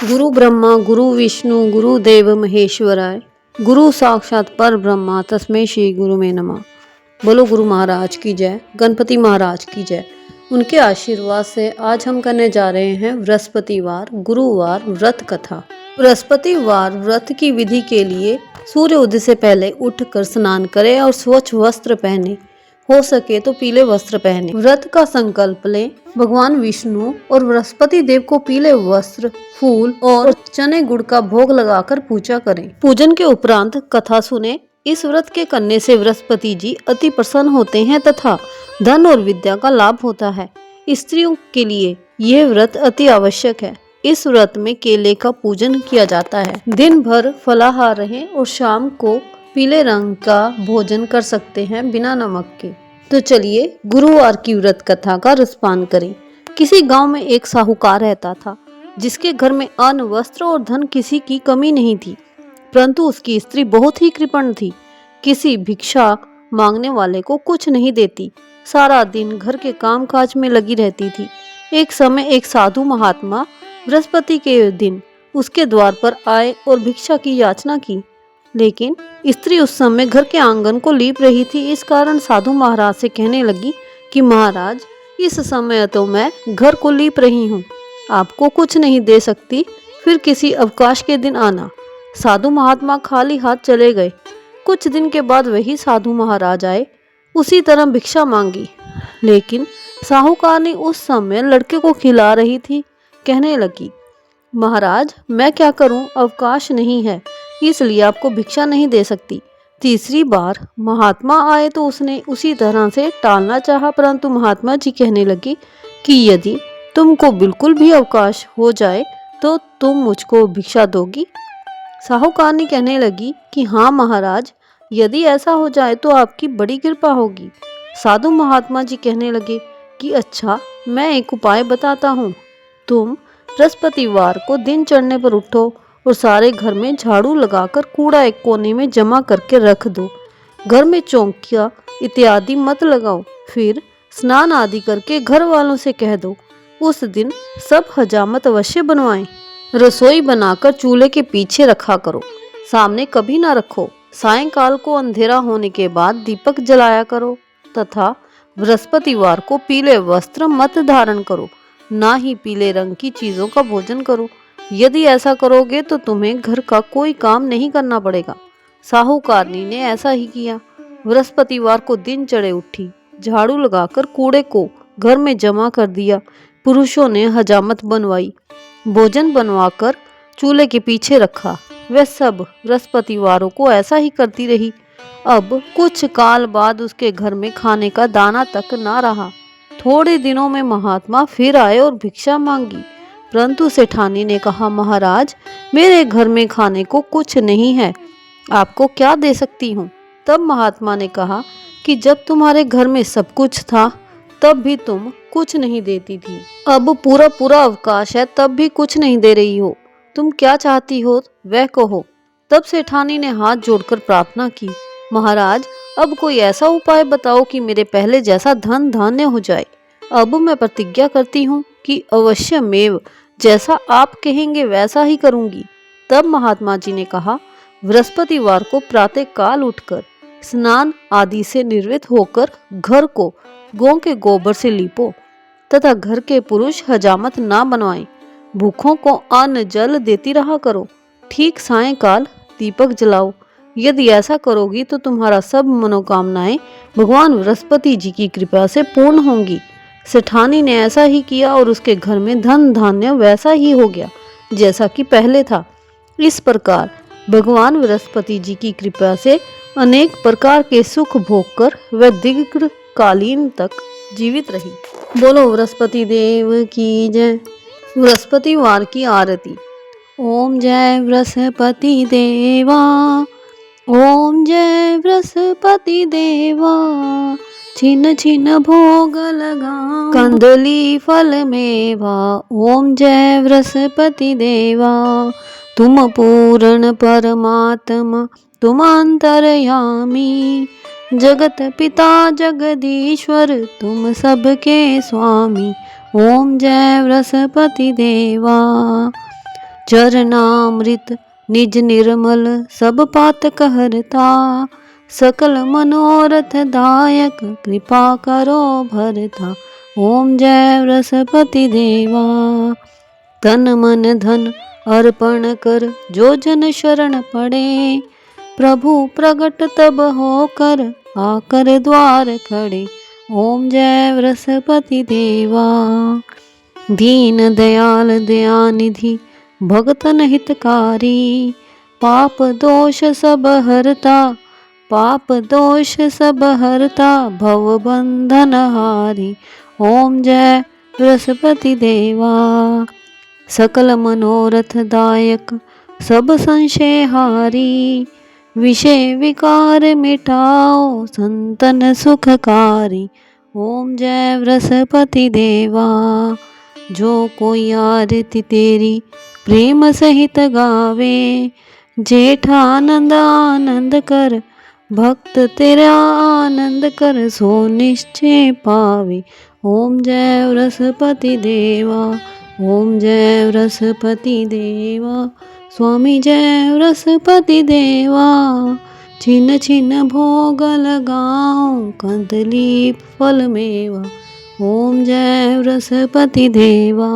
गुरु ब्रह्मा गुरु विष्णु गुरुदेव महेश्वराय। गुरु साक्षात पर ब्रह्मा तस्मै श्री गुरु में नमः। बोलो गुरु महाराज की जय, गणपति महाराज की जय। उनके आशीर्वाद से आज हम करने जा रहे हैं बृहस्पतिवार गुरुवार व्रत कथा। बृहस्पतिवार व्रत की विधि के लिए सूर्य उदय से पहले उठकर स्नान करें और स्वच्छ वस्त्र पहने, हो सके तो पीले वस्त्र पहने। व्रत का संकल्प लें। भगवान विष्णु और बृहस्पति देव को पीले वस्त्र, फूल और चने गुड़ का भोग लगाकर पूजा करें। पूजन के उपरांत कथा सुने। इस व्रत के करने से बृहस्पति जी अति प्रसन्न होते हैं तथा धन और विद्या का लाभ होता है। स्त्रियों के लिए यह व्रत अति आवश्यक है। इस व्रत में केले का पूजन किया जाता है। दिन भर फलाहार रहें और शाम को पीले रंग का भोजन कर सकते हैं बिना नमक के। तो चलिए गुरुवार की व्रत कथा का रसपान करें। किसी गांव में एक साहूकार रहता था, जिसके घर में अन्न, वस्त्र और धन किसी की कमी नहीं थी, परंतु उसकी स्त्री बहुत ही कृपण थी। किसी भिक्षा मांगने वाले को कुछ नहीं देती, सारा दिन घर के काम काज में लगी रहती थी। एक समय एक साधु महात्मा बृहस्पति के दिन उसके द्वार पर आए और भिक्षा की याचना की, लेकिन स्त्री उस समय घर के आंगन को लीप रही थी। इस कारण साधु महाराज से कहने लगी कि महाराज, इस समय तो मैं घर को लीप रही हूँ, आपको कुछ नहीं दे सकती, फिर किसी अवकाश के दिन आना। साधु महात्मा खाली हाथ चले गए। कुछ दिन के बाद वही साधु महाराज आए, उसी तरह भिक्षा मांगी, लेकिन साहूकारनी उस समय लड़के को खिला रही थी। कहने लगी, महाराज मैं क्या करूं, अवकाश नहीं है, इसलिए आपको भिक्षा नहीं दे सकती। तीसरी बार महात्मा आए तो उसने उसी तरह से टालना चाहा, परंतु महात्मा जी कहने लगी कि यदि तुमको बिल्कुल भी अवकाश हो जाए तो तुम मुझको भिक्षा दोगी। साहूकारनी कहने लगी कि हाँ महाराज, यदि ऐसा हो जाए तो आपकी बड़ी कृपा होगी। साधु महात्मा जी कहने लगे कि अच्छा, मैं एक उपाय बताता हूँ। तुम बृहस्पतिवार को दिन चढ़ने पर उठो और सारे घर में झाड़ू लगाकर कूड़ा एक कोने में जमा करके रख दो। घर में चौकिया इत्यादि मत लगाओ। फिर स्नान आदि करके घर वालों से कह दो उस दिन सब हजामत अवश्य बनवाएं। रसोई बनाकर चूल्हे के पीछे रखा करो, सामने कभी ना रखो। सायंकाल को अंधेरा होने के बाद दीपक जलाया करो तथा बृहस्पतिवार को पीले वस्त्र मत धारण करो, ना ही पीले रंग की चीजों का भोजन करो। यदि ऐसा करोगे तो तुम्हें घर का कोई काम नहीं करना पड़ेगा। साहूकारनी ने ऐसा ही किया। बृहस्पतिवार को दिन चढ़े उठी, झाड़ू लगाकर कूड़े को घर में जमा कर दिया। पुरुषों ने हजामत बनवाई, भोजन बनवाकर चूल्हे के पीछे रखा। वह सब बृहस्पतिवारों को ऐसा ही करती रही। अब कुछ काल बाद उसके घर में खाने का दाना तक ना रहा। थोड़े दिनों में महात्मा फिर आए और भिक्षा मांगी, परंतु सेठानी ने कहा, महाराज मेरे घर में खाने को कुछ नहीं है, आपको क्या दे सकती हूँ। तब महात्मा ने कहा कि जब तुम्हारे घर में सब कुछ था तब भी तुम कुछ नहीं देती थी, अब पूरा पूरा अवकाश है तब भी कुछ नहीं दे रही हो, तुम क्या चाहती हो वह कहो। तब सेठानी ने हाथ जोड़कर प्रार्थना की, महाराज अब कोई ऐसा उपाय बताओ कि मेरे पहले जैसा धन धान्य हो जाए। अब मैं प्रतिज्ञा करती हूँ कि अवश्य मेव जैसा आप कहेंगे वैसा ही करूंगी। तब महात्मा जी ने कहा, बृहस्पतिवार को प्रातः काल उठकर स्नान आदि से निर्वृत्त होकर घर को गौ के गोबर से लीपो तथा घर के पुरुष हजामत ना बनवाएं। भूखों को अन्न जल देती रहा करो। ठीक सायंकाल दीपक जलाओ। यदि ऐसा करोगी तो तुम्हारा सब मनोकामनाएं भगवान बृहस्पति जी की कृपा से पूर्ण होंगी। सेठानी ने ऐसा ही किया और उसके घर में धन धान्य वैसा ही हो गया जैसा कि पहले था। इस प्रकार भगवान बृहस्पति जी की कृपा से अनेक प्रकार के सुख भोग कर वह दीर्घकालीन तक जीवित रही। बोलो बृहस्पति देव की जय। बृहस्पतिवार की आरती। ओम जय बृहस्पति देवा, ओम जय बृहस्पति देवा, छिन छिन भोग लगा कंदली फल मेवा। ओम जय बृहस्पति देवा, तुम पूर्ण परमात्मा तुम अंतर्यामी, जगत पिता जगदीश्वर तुम सबके स्वामी। ओम जय बृहस्पति देवा। चरणामृत निज निर्मल सब पातक हरता, सकल मनोरथ दायक कृपा करो भरता। ओम जय बृहस्पति देवा। तन मन धन अर्पण कर जो जन शरण पड़े, प्रभु प्रगट तब होकर आकर द्वार खड़े। ओम जय बृहस्पति देवा। दीन दयाल दयानिधि भगतन हितकारी, पाप दोष सब हरता, पाप दोष सब हरता, भव बंधन हारी। ओम जय बृहस्पति देवा। सकल मनोरथ दायक सब संशय हारी, विषय विकार मिटाओ संतन सुखकारी। ओम जय बृहस्पति देवा। जो कोई आरती तेरी प्रेम सहित गावे, जेठानंद आनंद कर भक्त तेरा आनंद कर, सो निश्चय पावे। ओम जय बृहस्पति देवा। ओम जय बृहस्पति देवा। स्वामी जय बृहस्पति देवा। छिन छिन भोग लगाओ कंदलीप फल मेवा। ओम जय बृहस्पति देवा।